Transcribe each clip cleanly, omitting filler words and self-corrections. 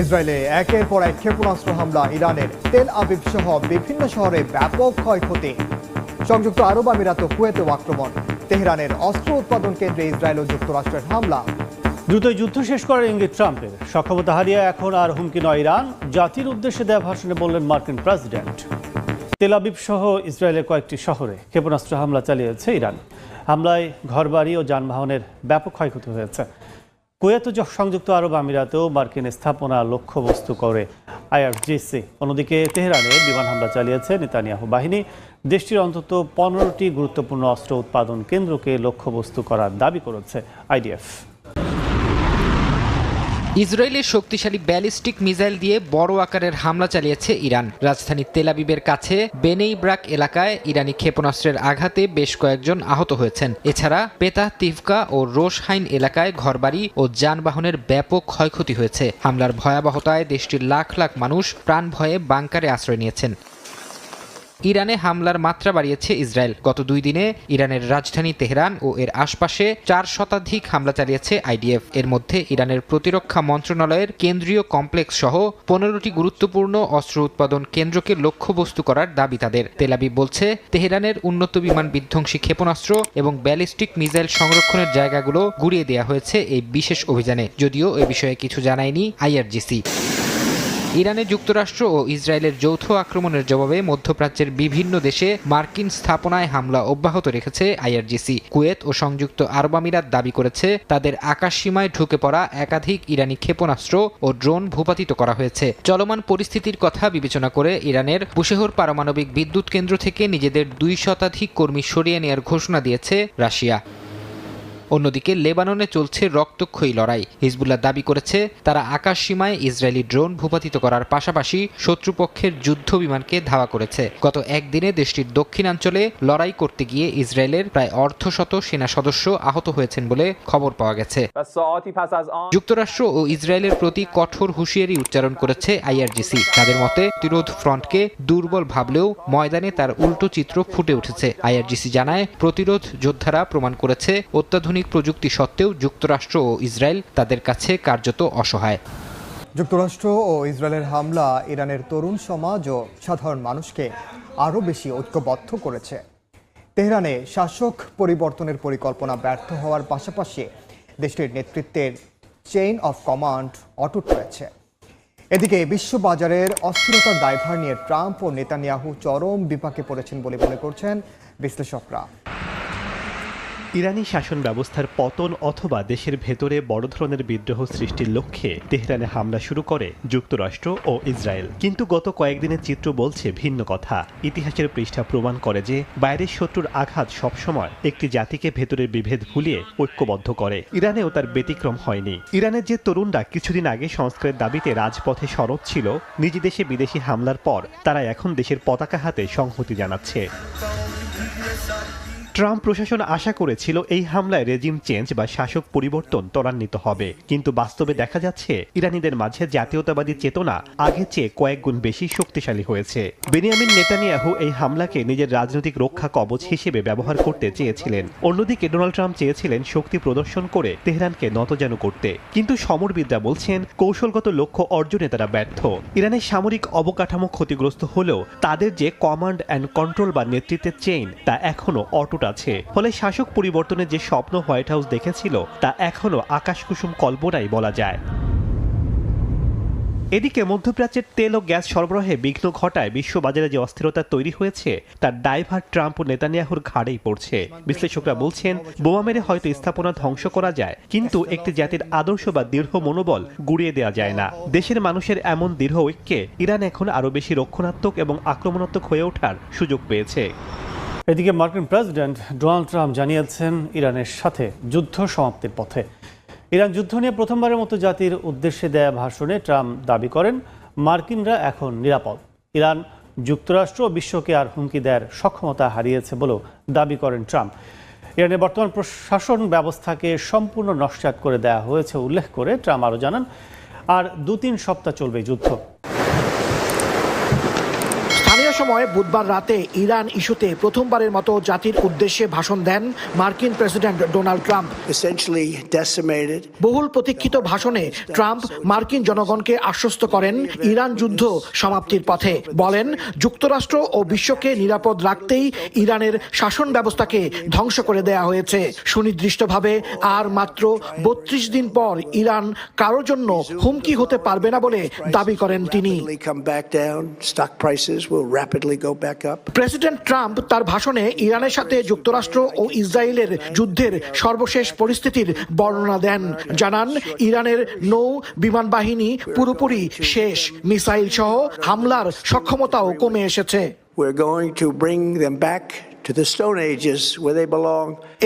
ইসরায়েলে একের পর এক ক্ষেপণাস্ত্র হামলা, ইরানের তেল আবিব সহ বিভিন্ন শহরে ব্যাপক ক্ষয়ক্ষতি। সংযুক্ত আরব আমিরাত ও কুয়েতেও আক্রমণ। তেহরানের অস্ত্র উৎপাদন কেন্দ্রে ইসরায়েল ও যুক্তরাষ্ট্রের হামলা। দ্রুতই যুদ্ধ শেষ করার ইঙ্গিত ট্রাম্পের। সক্ষমতা হারিয়ে এখন আর হুমকি নয় ইরান, জাতির উদ্দেশ্যে দেওয়া ভাষণে বললেন মার্কিন প্রেসিডেন্ট। তেল আবিব সহ ইসরায়েলের কয়েকটি শহরে ক্ষেপণাস্ত্র হামলা চালিয়েছে ইরান। হামলায় ঘরবাড়ি ও যানবাহনের ব্যাপক ক্ষয়ক্ষতি হয়েছে। কুয়েত ও সংযুক্ত আরব আমিরাতেও মার্কিন স্থাপনা লক্ষ্যবস্তু করে আইআরজিসি। অন্যদিকে তেহরানে বিমান হামলা চালিয়েছে নেতানিয়াহু বাহিনী। দেশটির অন্তত 15টি গুরুত্বপূর্ণ অস্ত্র উৎপাদন কেন্দ্রকে লক্ষ্যবস্তু করার দাবি করেছে আইডিএফ। ইসরায়েলের শক্তিশালী ব্যালিস্টিক মিসাইল দিয়ে বড় আকারের হামলা চালিয়েছে ইরান। রাজধানী তেল আবিবের কাছে বেনেই ব্রাক এলাকায় ইরানি ক্ষেপণাস্ত্রের আঘাতে বেশ কয়েকজন আহত হয়েছেন। এছাড়া পেতাহ তিভকা ও রোশহাইন এলাকায় ঘরবাড়ি ও যানবাহনের ব্যাপক ক্ষয়ক্ষতি হয়েছে। হামলার ভয়াবহতায় দেশটির লাখ লাখ মানুষ প্রাণ ভয়ে বাংকারে আশ্রয় নিয়েছেন। ইরানে হামলার মাত্রা বাড়িয়েছে ইসরায়েল। গত 2 দিনে ইরানের রাজধানী তেহরান ও এর আশপাশে 4 শতাধিক হামলা চালিয়েছে আইডিএফ। এর মধ্যে ইরানের প্রতিরক্ষা মন্ত্রণালয়ের কেন্দ্রীয় কমপ্লেক্স সহ 15টি গুরুত্বপূর্ণ অস্ত্র উৎপাদন কেন্দ্রকে লক্ষ্যবস্তু করার দাবি তাদের। তেল আবিব বলছে, তেহরানের উন্নত বিমান বিধ্বংসী ক্ষেপণাস্ত্র এবং ব্যালিস্টিক মিসাইল সংরক্ষণের জায়গাগুলো গুড়িয়ে দেওয়া হয়েছে এই বিশেষ অভিযানে, যদিও এ বিষয়ে কিছু জানায়নি আইআরজিসি। ইরানে যুক্তরাষ্ট্র ও ইসরায়েলের যৌথ আক্রমণের জবাবে মধ্যপ্রাচ্যের বিভিন্ন দেশে মার্কিন স্থাপনায় হামলা অব্যাহত রেখেছে আইআরজিসি। কুয়েত ও সংযুক্ত আরব আমিরাত দাবি করেছে তাদের আকাশসীমায় ঢুকে পড়া একাধিক ইরানি ক্ষেপণাস্ত্র ও ড্রোন ভূপাতিত করা হয়েছে। চলমান পরিস্থিতির কথা বিবেচনা করে ইরানের বুশেহর পারমাণবিক বিদ্যুৎ কেন্দ্র থেকে নিজেদের 2 শতাধিক কর্মী সরিয়ে নেওয়ার ঘোষণা দিয়েছে রাশিয়া। অন্যদিকে লেবাননে চলছে রক্তক্ষয়ী লড়াই। হিজবুল্লাহ দাবি করেছে তারা আকাশসীমায় ইসরায়েলি ড্রোন ভূপাতিত করার পাশাপাশি শত্রুপক্ষের যুদ্ধ বিমানকে ধাওয়া করেছে। গত একদিনে দেশটির দক্ষিণাঞ্চলে লড়াই করতে গিয়ে ইসরায়েলের প্রায় অর্ধশত সেনা সদস্য আহত হয়েছেন বলে খবর পাওয়া গেছে। যুক্তরাষ্ট্র ও ইসরায়েলের প্রতি কঠোর হুঁশিয়ারি উচ্চারণ করেছে আইআরজিসি। তাদের মতে প্রতিরোধ ফ্রন্টকে দুর্বল ভাবলেও ময়দানে তার উল্টো চিত্র ফুটে উঠেছে। আইআরজিসি জানায়, প্রতিরোধ যোদ্ধারা প্রমাণ করেছে অত্যাধুনিক প্রযুক্তি সত্ত্বেও যুক্তরাষ্ট্র ও ইসরায়েল তাদের কাছে কার্যত অসহায়। যুক্তরাষ্ট্র ও ইসরায়েলের হামলা ইরানের তরুণ সমাজ ও সাধারণ মানুষকে আরও বেশি ঐক্যবদ্ধ করেছে। তেহরানে শাসক পরিবর্তনের পরিকল্পনা ব্যর্থ হওয়ার পাশাপাশি দেশটির নেতৃত্বের চেইন অফ কমান্ড অটুট রয়েছে। এদিকে বিশ্ববাজারের অস্থিরতার দায়ভার নিয়ে ট্রাম্প ও নেতানিয়াহু চরম বিপাকে পড়েছেন বলে মনে করছেন বিশ্লেষকরা। ইরানি শাসন ব্যবস্থার পতন অথবা দেশের ভেতরে বড় ধরনের বিদ্রোহ সৃষ্টির লক্ষ্যে তেহরানে হামলা শুরু করে যুক্তরাষ্ট্র ও ইসরায়েল। কিন্তু গত কয়েকদিনের চিত্র বলছে ভিন্ন কথা। ইতিহাসের পৃষ্ঠা প্রমাণ করে যে বাইরের শত্রুর আঘাত সবসময় একটি জাতিকে ভেতরের বিভেদ ভুলিয়ে ঐক্যবদ্ধ করে। ইরানেও তার ব্যতিক্রম হয়নি। ইরানের যে তরুণরা কিছুদিন আগে সংস্কারের দাবিতে রাজপথে সরব ছিল, নিজ দেশে বিদেশি হামলার পর তারা এখন দেশের পতাকা হাতে সংহতি জানাচ্ছে। ট্রাম্প প্রশাসন আশা করেছিল এই হামলায় রেজিম চেঞ্জ বা শাসক পরিবর্তন ত্বরান্বিত হবে, কিন্তু বাস্তবে দেখা যাচ্ছে ইরানিদের মাঝে জাতীয়তাবাদী চেতনা আগের চেয়ে কয়েক গুণ বেশি শক্তিশালী হয়েছে। বেনিয়ামিন নেতানিয়াহু এই হামলাকে নিজের রাজনৈতিক রক্ষা কবচ হিসেবে ব্যবহার করতে চেয়েছিলেন। অন্যদিকে ডোনাল্ড ট্রাম্প চেয়েছিলেন শক্তি প্রদর্শন করে তেহরানকে নতজানু করতে, কিন্তু সমরবিদরা বলছেন কৌশলগত লক্ষ্য অর্জনে তারা ব্যর্থ। ইরানের সামরিক অবকাঠামো ক্ষতিগ্রস্ত হলেও তাদের যে কমান্ড অ্যান্ড কন্ট্রোল বা নেতৃত্বের চেইন তা এখনো অটুট আছে। ফলে শাসক পরিবর্তনের যে স্বপ্ন হোয়াইট হাউস দেখেছিল তা এখনো আকাশকুসুম কল্পনাই বলা যায়। এদিকে মধ্যপ্রাচ্যের তেল ও গ্যাস সরবরাহে বিঘ্ন ঘটায় বিশ্ববাজারে যে অস্থিরতা তৈরি হয়েছে তার দায়ভার ট্রাম্প ও নেতানিয়াহুর ঘাড়েই পড়ছে। বিশ্লেষকরা বলছেন, বোমা মেরে হয়তো স্থাপনা ধ্বংস করা যায়, কিন্তু একটি জাতির আদর্শ বা দৃঢ় মনোবল গুড়িয়ে দেওয়া যায় না। দেশের মানুষের এমন দৃঢ় ঐক্যে ইরান এখন আরও বেশি রক্ষণাত্মক এবং আক্রমণাত্মক হয়ে ওঠার সুযোগ পেয়েছে। এদিকে মার্কিন প্রেসিডেন্ট ডোনাল্ড ট্রাম্প জানিয়েছেন ইরানের সাথে যুদ্ধ সমাপ্তির পথে। ইরান যুদ্ধ নিয়ে প্রথমবারের মতো জাতির উদ্দেশ্যে দেয়া ভাষণে ট্রাম্প দাবি করেন মার্কিনরা এখন নিরাপদ। ইরান যুক্তরাষ্ট্র ও বিশ্বকে আর হুমকি দেওয়ার সক্ষমতা হারিয়েছে বলেও দাবি করেন ট্রাম্প। ইরানের বর্তমান প্রশাসন ব্যবস্থাকে সম্পূর্ণ নস্যাৎ করে দেওয়া হয়েছে উল্লেখ করে ট্রাম্প আরও জানান, আর 2-3 সপ্তাহ চলবে যুদ্ধ। স্থানীয় সময় বুধবার রাতে ইরান ইস্যুতে প্রথমবারের মতো জাতির উদ্দেশ্যে ভাষণ দেন মার্কিন প্রেসিডেন্ট ডোনাল্ড ট্রাম্প। বহুল প্রতীক্ষিত ভাষণে ট্রাম্প মার্কিন জনগণকে আশ্বস্ত করেন ইরান যুদ্ধ সমাপ্তির পথে। বলেন, যুক্তরাষ্ট্র ও বিশ্বকে নিরাপদ রাখতেই ইরানের শাসন ব্যবস্থাকে ধ্বংস করে দেয়া হয়েছে। সুনির্দিষ্টভাবে আর মাত্র 32 দিন পর ইরান কারোর জন্য হুমকি হতে পারবে না বলে দাবি করেন তিনি। প্রেসিডেন্ট ট্রাম্প তার ভাষণে ইরানের সাথে যুক্তরাষ্ট্র ও ইসরায়েলের যুদ্ধের সর্বশেষ পরিস্থিতির বর্ণনা দেন। জানান, ইরানের নৌ বিমান বাহিনী পুরোপুরি শেষ, মিসাইল সহ হামলার সক্ষমতাও কমে এসেছে।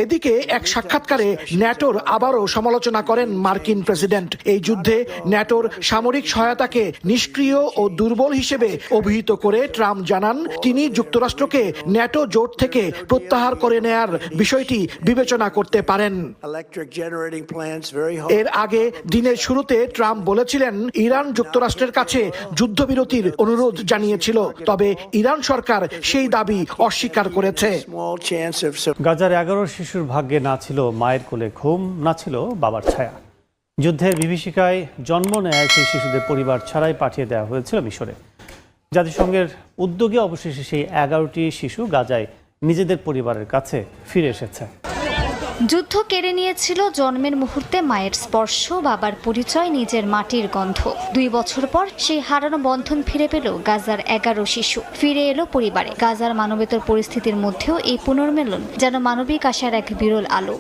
এদিকে এক সাক্ষাৎকারে ন্যাটোর আবারও সমালোচনা করেন মার্কিন প্রেসিডেন্ট। এই যুদ্ধে ন্যাটোর সামরিক সহায়তাকে নিষ্ক্রিয় ও দুর্বল হিসেবে অভিহিত করে ট্রাম্প জানান, তিনি যুক্তরাষ্ট্রকে ন্যাটো জোট থেকে প্রত্যাহার করে নেয়ার বিষয়টি বিবেচনা করতে পারেন। এর আগে দিনের শুরুতে ট্রাম্প বলেছিলেন, ইরান যুক্তরাষ্ট্রের কাছে যুদ্ধবিরতির অনুরোধ জানিয়েছিল, তবে ইরান সরকার সেই দাবি অস্বীকার করেছে। গাজার 11 শিশুর ভাগ্যে না ছিল মায়ের কোলে ঘুম, না ছিল বাবার ছায়া। যুদ্ধের বিভীষিকায় জন্ম নেয় সেই শিশুদের পরিবার ছাড়াই পাঠিয়ে দেওয়া হয়েছিল মিশরে। জাতিসংঘের উদ্যোগে অবশেষে সেই 11টি শিশু গাজায় নিজেদের পরিবারের কাছে ফিরে এসেছে। যুদ্ধ কেড়ে নিয়েছিল জন্মের মুহূর্তে মায়ের স্পর্শ, বাবার পরিচয়, নিজের মাটির গন্ধ। 2 বছর পর সেই হারানো বন্ধন ফিরে পেল গাজার 11 শিশু। ফিরে এলো পরিবারে। গাজার মানবেতর পরিস্থিতির মধ্যেও এই পুনর্মিলন যেন মানবিক আশার এক বিরল আলো।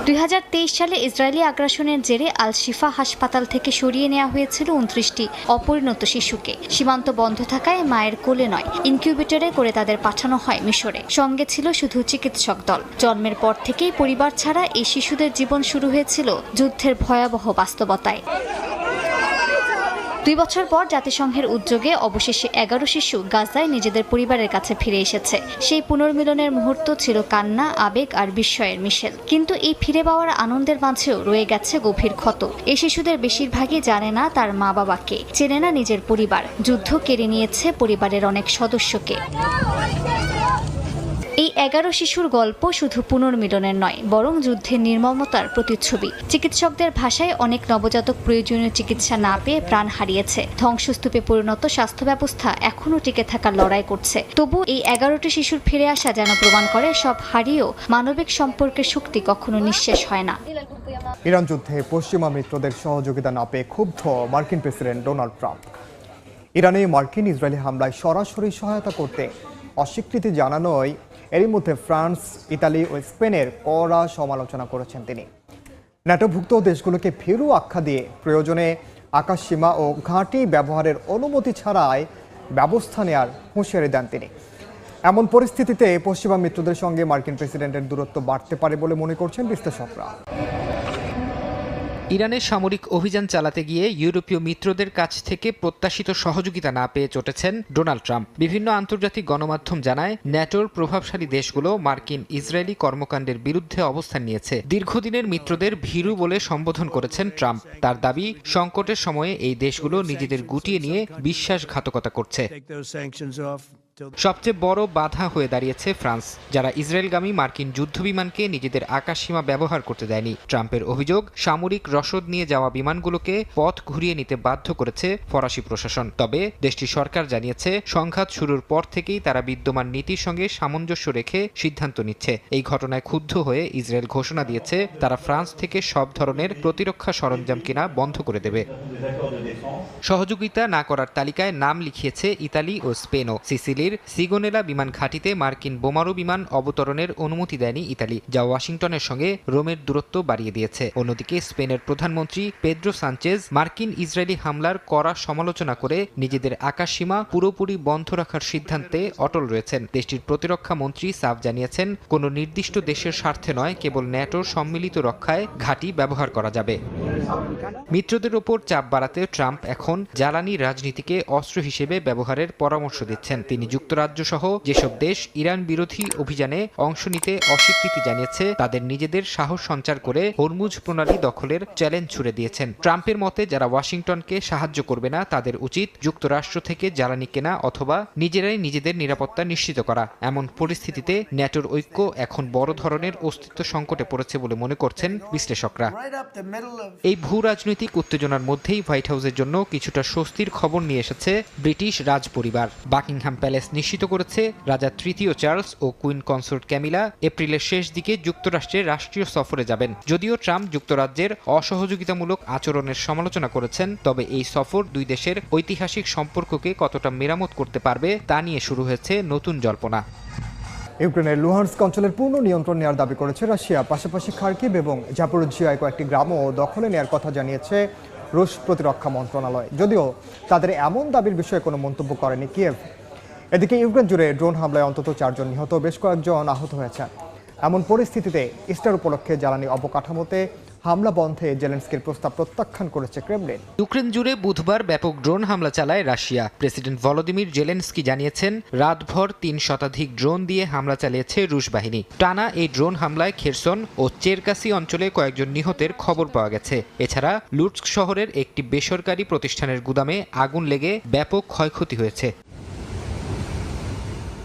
2023 সালে ইসরায়েলি আগ্রাসনের জেরে আল শিফা হাসপাতাল থেকে সরিয়ে নেওয়া হয়েছিল 29টি অপরিণত শিশুকে। সীমান্ত বন্ধ থাকায় মায়ের কোলে নয়, ইনকিউবেটরে করে তাদের পাঠানো হয় মিশরে। সঙ্গে ছিল শুধু চিকিৎসক দল। জন্মের পর থেকেই পরিবার ছাড়া এই শিশুদের জীবন শুরু হয়েছিল যুদ্ধের ভয়াবহ বাস্তবতায়। 2 বছর পর জাতিসংঘের উদ্যোগে অবশেষে 11 শিশু গাজায় নিজেদের পরিবারের কাছে ফিরে এসেছে। সেই পুনর্মিলনের মুহূর্ত ছিল কান্না, আবেগ আর বিস্ময়ের মিশেল। কিন্তু এই ফিরে পাওয়ার আনন্দের মাঝেও রয়ে গেছে গভীর ক্ষত। এই শিশুদের বেশিরভাগই জানে না তার মা বাবাকে, চেনে না নিজের পরিবার। যুদ্ধ কেড়ে নিয়েছে পরিবারের অনেক সদস্যকে। এই 11 শিশুর গল্প শুধু পুনর্মিলনের নয়, বরং যুদ্ধের নির্মমতার প্রতিচ্ছবি। চিকিৎসকদের ভাষায় অনেক নবজাতক প্রয়োজনীয় চিকিৎসা না পেয়ে প্রাণ হারিয়েছে। ধ্বংসস্তূপে পরিণত স্বাস্থ্য ব্যবস্থা এখনও টিকে থাকার লড়াই করছে। তবু এই 11টি শিশুর ফিরে আসা যেন প্রমাণ করে, সব হারিয়েও মানবিক সম্পর্কের শক্তি কখনো নিঃশেষ হয় না। ইরান যুদ্ধে পশ্চিমা মিত্রদের সহযোগিতা না পেয়ে ক্ষুব্ধ মার্কিন প্রেসিডেন্ট ডোনাল্ড ট্রাম্প। ইরানে মার্কিন ইসরায়েলি হামলায় সরাসরি সহায়তা করতে অস্বীকৃতি জানানোয় এরই মধ্যে ফ্রান্স, ইতালি ও স্পেনের কড়া সমালোচনা করেছেন তিনি। ন্যাটোভুক্ত দেশগুলোকে ভীরু আখ্যা দিয়ে প্রয়োজনে আকাশসীমা ও ঘাঁটি ব্যবহারের অনুমতি ছাড়াই ব্যবস্থা নেয়ার হুঁশিয়ারি দেন তিনি। এমন পরিস্থিতিতে পশ্চিমা মিত্রদের সঙ্গে মার্কিন প্রেসিডেন্টের দূরত্ব বাড়তে পারে বলে মনে করছেন বিশ্লেষকরা। ইরানের সামরিক অভিযান চালাতে গিয়ে ইউরোপীয় মিত্রদের কাছ থেকে প্রত্যাশিত সহযোগিতা না পেয়ে চটেছেন ডোনাল্ড ট্রাম্প। বিভিন্ন আন্তর্জাতিক গণমাধ্যম জানায়, ন্যাটোর প্রভাবশালী দেশগুলো মার্কিন ইসরায়েলি কর্মকাণ্ডের বিরুদ্ধে অবস্থান নিয়েছে। দীর্ঘদিনের মিত্রদের ভীরু বলে সম্বোধন করেছেন ট্রাম্প। তার দাবি, সংকটের সময়ে এই দেশগুলো নিজেদের গুটিয়ে নিয়ে বিশ্বাসঘাতকতা করছে। সবচেয়ে বড় বাধা হয়ে দাঁড়িয়েছে ফ্রান্স, যারা ইসরায়েলগামী মার্কিন যুদ্ধবিমানকে নিজেদের আকাশসীমা ব্যবহার করতে দেয়নি। ট্রাম্পের অভিযোগ, সামরিক রসদ নিয়ে যাওয়া বিমানগুলোকে পথ ঘুরিয়ে নিতে বাধ্য করেছে ফরাসি প্রশাসন। তবে দেশটির সরকার জানিয়েছে, সংঘাত শুরুর পর থেকেই তারা বিদ্যমান নীতির সঙ্গে সামঞ্জস্য রেখে সিদ্ধান্ত নিচ্ছে। এই ঘটনায় ক্ষুব্ধ হয়ে ইসরায়েল ঘোষণা দিয়েছে, তারা ফ্রান্স থেকে সব ধরনের প্রতিরক্ষা সরঞ্জাম কেনা বন্ধ করে দেবে। সহযোগিতা না করার তালিকায় নাম লিখিয়েছে ইতালি ও স্পেনও। সিসিলির সিগোনেলা বিমান ঘাঁটিতে মার্কিন বোমারু বিমান অবতরণের অনুমতি দেয়নি ইতালি, যা ওয়াশিংটনের সঙ্গে রোমের দূরত্ব বাড়িয়ে দিয়েছে। অন্যদিকে স্পেনের প্রধানমন্ত্রী পেদ্রো সানচেজ মার্কিন ইসরায়েলি হামলার কড়া সমালোচনা করে নিজেদের আকাশসীমা পুরোপুরি বন্ধ রাখার সিদ্ধান্তে অটল রয়েছেন। দেশটির প্রতিরক্ষা মন্ত্রী সাফ জানিয়েছেন, কোনো নির্দিষ্ট দেশের স্বার্থে নয়, কেবল ন্যাটোর সম্মিলিত রক্ষায় ঘাঁটি ব্যবহার করা যাবে। মিত্রদের ওপর চাপ বাড়াতে ট্রাম্প এখন জ্বালানি রাজনীতিকে অস্ত্র হিসেবে ব্যবহারের পরামর্শ দিচ্ছেন। তিনি যুক্তরাজ্য সহ যেসব দেশ ইরান বিরোধী অভিযানে অংশ নিতে অস্বীকৃতি জানিয়েছে তাদের নিজেদের সাহস সঞ্চার করে হরমুজ প্রণালী দখলের চ্যালেঞ্জ ছুড়ে দিয়েছেন। ট্রাম্পের মতে যারা ওয়াশিংটনকে সাহায্য করবে না তাদের উচিত যুক্তরাষ্ট্র থেকে জ্বালানি কেনা অথবা নিজেরাই নিজেদের নিরাপত্তা নিশ্চিত করা। এমন পরিস্থিতিতে ন্যাটোর ঐক্য এখন বড় ধরনের অস্তিত্ব সংকটে পড়েছে বলে মনে করছেন বিশ্লেষকরা। এই ভূ রাজনৈতিক উত্তেজনার মধ্যেই হোয়াইট হাউসের জন্য কিছুটা স্বস্তির খবর নিয়ে এসেছে ব্রিটিশ রাজ পরিবার। বাকিংহাম প্যালেস নিশ্চিত করেছে রাজা তৃতীয় চার্লস ও কুইন কনসোর্ট ক্যামিলা এপ্রিলের শেষ দিকে যুক্তরাষ্ট্রে রাষ্ট্রীয় সফরে যাবেন। যদিও ট্রাম্প যুক্তরাজ্যের অসহযোগিতামূলক আচরণের সমালোচনা করেছেন, তবে এই সফর দুই দেশের ঐতিহাসিক সম্পর্ককে কতটা মেরামত করতে পারবে তা নিয়ে শুরু হয়েছে নতুন জল্পনা। ইউক্রেনের লুহান্স্ক অঞ্চলের পূর্ণ নিয়ন্ত্রণ নেওয়ার দাবি করেছে রাশিয়া। পাশাপাশি খার্কিভ এবং জাপোরিজিয়ায় কয়েকটি গ্রামও দখলে নেওয়ার কথা জানিয়েছে রুশ প্রতিরক্ষা মন্ত্রণালয়, যদিও তাদের এমন দাবির বিষয়ে কোনো মন্তব্য করেনি কিয়েভ। এদিকে ইউক্রেন জুড়ে ড্রোন হামলায় অন্তত 4 জন নিহত, বেশ কয়েকজন আহত হয়েছেন। এমন পরিস্থিতিতে ইস্টার উপলক্ষে জ্বালানি অবকাঠামোতে হামলা বন্ধে জেলেনস্কির প্রস্তাব প্রত্যাখ্যান করেছে ক্রেমলিন। ইউক্রেন জুড়ে বুধবার ব্যাপক ড্রোন হামলা চালায় রাশিয়া। প্রেসিডেন্ট ভলোদিমির জেলেনস্কি জানিয়েছেন রাতভর 3 শতাধিক ড্রোন দিয়ে হামলা চালিয়েছে রুশ বাহিনী। টানা এই ড্রোন হামলায় খেরসন ও চেরকাসি অঞ্চলে কয়েকজন নিহতের খবর পাওয়া গেছে। এছাড়া লুটস্ক শহরের একটি বেসরকারি প্রতিষ্ঠানের গুদামে আগুন লেগে ব্যাপক ক্ষয়ক্ষতি হয়েছে।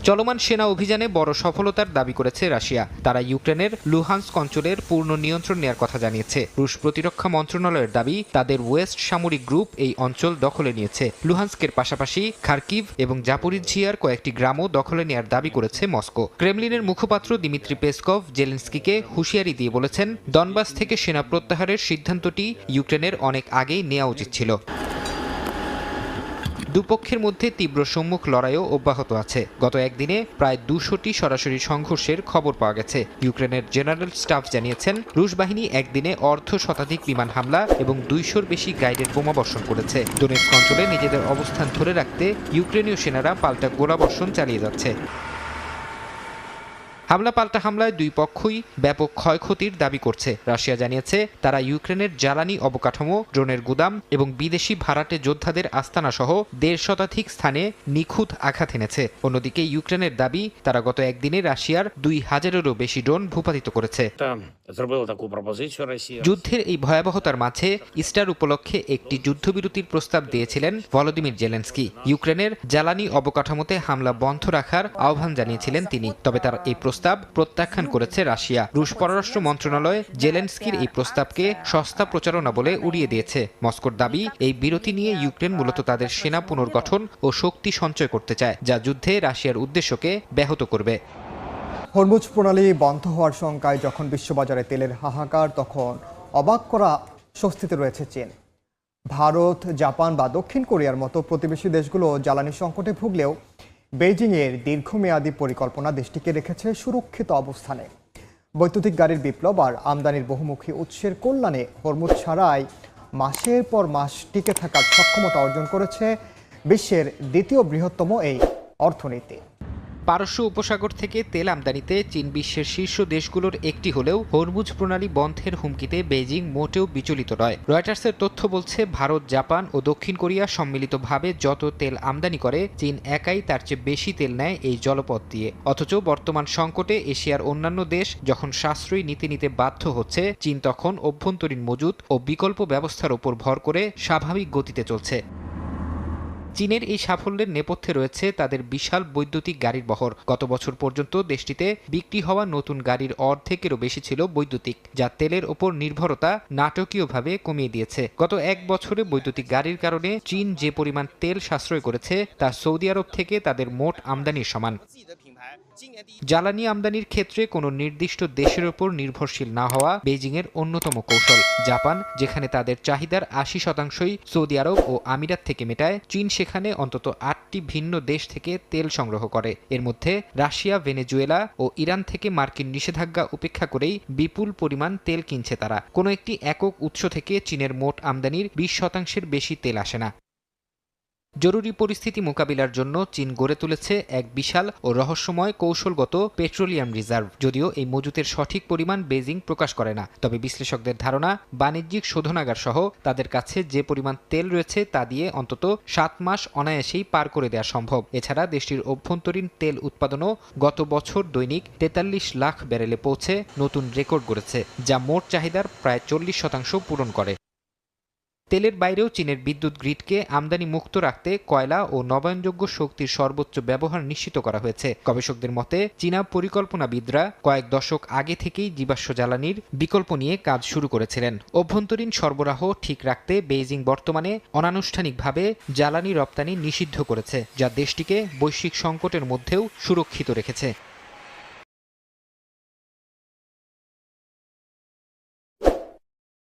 চলমান সেনা অভিযানে বড় সফলতার দাবি করেছে রাশিয়া। তারা ইউক্রেনের লুহান্স্ক অঞ্চলের পূর্ণ নিয়ন্ত্রণ নেওয়ার কথা জানিয়েছে। রুশ প্রতিরক্ষা মন্ত্রণালয়ের দাবি তাদের ওয়েস্ট সামরিক গ্রুপ এই অঞ্চল দখলে নিয়েছে। লুহান্স্কের পাশাপাশি খার্কিভ এবং জাপোরিজিয়ার কয়েকটি গ্রামও দখলে নেওয়ার দাবি করেছে মস্কো। ক্রেমলিনের মুখপাত্র দিমিত্রি পেসকভ জেলেনস্কিকে হুঁশিয়ারি দিয়ে বলেছেন, ডনবাস থেকে সেনা প্রত্যাহারের সিদ্ধান্তটি ইউক্রেনের অনেক আগেই নেওয়া উচিত ছিল। দুপক্ষের মধ্যে তীব্র সম্মুখ লড়াইও অব্যাহত আছে। গত একদিনে প্রায় 200টি সরাসরি সংঘর্ষের খবর পাওয়া গেছে। ইউক্রেনের জেনারেল স্টাফ জানিয়েছেন রুশ বাহিনী একদিনে অর্ধ শতাধিক বিমান হামলা এবং 200-র বেশি গাইডেড বোমা বর্ষণ করেছে। ডোনেটস্ক অঞ্চলে নিজেদের অবস্থান ধরে রাখতে ইউক্রেনীয় সেনারা পাল্টা গোলাবর্ষণ চালিয়ে যাচ্ছে। হামলা পাল্টা হামলায় দুই পক্ষই ব্যাপক ক্ষয়ক্ষতির দাবি করছে। রাশিয়া জানিয়েছে তারা ইউক্রেনের জ্বালানি অবকাঠামো, ড্রোনের গুদাম এবং বিদেশি ভাড়াটে যোদ্ধাদের আস্তানা সহ 150 শতাধিক স্থানে নিখুঁত আঘাত এনেছে। অন্যদিকে ইউক্রেনের দাবি তারা গত একদিনে রাশিয়ার 2000-এরও বেশি ড্রোন ভূপাতিত করেছে। যুদ্ধের এই ভয়াবহতার মাঝে ইস্টার উপলক্ষে একটি যুদ্ধবিরতির প্রস্তাব দিয়েছিলেন ভলোদিমির জেলেনস্কি। ইউক্রেনের জ্বালানি অবকাঠামোতে হামলা বন্ধ রাখার আহ্বান জানিয়েছিলেন তিনি, তবে তার এই প্রস্তাব প্রত্যাখ্যান করেছে রাশিয়া। রুশ পররাষ্ট্র মন্ত্রণালয় জেলেনস্কির এই প্রস্তাবকে সস্তা প্রচারণা বলে উড়িয়ে দিয়েছে। মস্কোর দাবি এই বিরতি নিয়ে ইউক্রেন মূলত তাদের সেনা পুনর্গঠন ও শক্তি সঞ্চয় করতে চায়, যা যুদ্ধে রাশিয়ার উদ্দেশ্যকে ব্যাহত করবে। হরমুজ প্রণালী বন্ধ হওয়ার শঙ্কায় যখন বিশ্ববাজারে তেলের হাহাকার, তখন অবাক করা স্বস্তিতে রয়েছে চীন। ভারত, জাপান বা দক্ষিণ কোরিয়ার মতো প্রতিবেশী দেশগুলো জ্বালানি সংকটে ভুগলেও বেইজিংয়ের দীর্ঘমেয়াদী পরিকল্পনা দেশটিকে রেখেছে সুরক্ষিত অবস্থানে। বৈদ্যুতিক গাড়ির বিপ্লব আর আমদানির বহুমুখী উৎসের কল্যাণে হরমুজ ছাড়াই মাসের পর মাস টিকে থাকার সক্ষমতা অর্জন করেছে বিশ্বের দ্বিতীয় বৃহত্তম এই অর্থনীতি। পারস্য উপসাগর থেকে তেল আমদানিতে চীন বিশ্বের শীর্ষ দেশগুলোর একটি হলেও হরমুজ প্রণালী বন্ধের হুমকিতে বেইজিং মোটেও বিচলিত নয়। রয়টার্সের তথ্য বলছে ভারত, জাপান ও দক্ষিণ কোরিয়া সম্মিলিতভাবে যত তেল আমদানি করে চীন একাই তার চেয়ে বেশি তেল নেয় এই জলপথ দিয়ে। অথচ বর্তমান সংকটে এশিয়ার অন্যান্য দেশ যখন সাশ্রয়ী নীতি নিতে বাধ্য হচ্ছে, চীন তখন অভ্যন্তরীণ মজুত ও বিকল্প ব্যবস্থার উপর ভর করে স্বাভাবিক গতিতে চলছে। চীনের এই সাফল্যের নেপথ্যে রয়েছে তাদের বিশাল বৈদ্যুতিক গাড়ির বহর। গত বছর পর্যন্ত দেশটিতে বিক্রি হওয়া নতুন গাড়ির অর্ধেকেরও বেশি ছিল বৈদ্যুতিক, যা তেলের ওপর নির্ভরতা নাটকীয়ভাবে কমিয়ে দিয়েছে। গত এক বছরে বৈদ্যুতিক গাড়ির কারণে চীন যে পরিমাণ তেল সাশ্রয় করেছে তা সৌদি আরব থেকে তাদের মোট আমদানির সমান। জ্বালানি আমদানির ক্ষেত্রে কোনো নির্দিষ্ট দেশের ওপর নির্ভরশীল না হওয়া বেইজিংয়ের অন্যতম কৌশল। জাপান, যেখানে তাদের চাহিদার 80%ই সৌদি আরব ও আমিরাত থেকে মেটায়, চীন সেখানে অন্তত 8টি ভিন্ন দেশ থেকে তেল সংগ্রহ করে। এর মধ্যে রাশিয়া, ভেনেজুয়েলা ও ইরান থেকে মার্কিন নিষেধাজ্ঞা উপেক্ষা করেই বিপুল পরিমাণ তেল কিনছে তারা। কোনো একটি একক উৎস থেকে চীনের মোট আমদানির 20% বেশি তেল আসে না। জরুরি পরিস্থিতি মোকাবিলার জন্য চীন গড়ে তুলেছে এক বিশাল ও রহস্যময় কৌশলগত পেট্রোলিয়াম রিজার্ভ। যদিও এই মজুতের সঠিক পরিমাণ বেইজিং প্রকাশ করে না, তবে বিশ্লেষকদের ধারণা বাণিজ্যিক শোধনাগার সহ তাদের কাছে যে পরিমাণ তেল রয়েছে তা দিয়ে অন্তত 7 মাস অনায়াসেই পার করে দেওয়া সম্ভব। এছাড়া দেশটির অভ্যন্তরীণ তেল উৎপাদনও গত বছর দৈনিক 43 লাখ ব্যারেলে পৌঁছে নতুন রেকর্ড গড়েছে, যা মোট চাহিদার প্রায় 40% পূরণ করে। তেলের বাইরেও চীনের বিদ্যুৎ গ্রিডকে আমদানি মুক্ত রাখতে কয়লা ও নবায়নযোগ্য শক্তির সর্বোচ্চ ব্যবহার নিশ্চিত করা হয়েছে। গবেষকদের মতে চীনা পরিকল্পনাবিদরা কয়েক দশক আগে থেকেই জীবাশ্ম জ্বালানির বিকল্প নিয়ে কাজ শুরু করেছিলেন। অভ্যন্তরীণ সরবরাহ ঠিক রাখতে বেইজিং বর্তমানে অনানুষ্ঠানিকভাবে জ্বালানি রপ্তানি নিষিদ্ধ করেছে, যা দেশটিকে বৈশ্বিক সংকটের মধ্যেও সুরক্ষিত রেখেছে।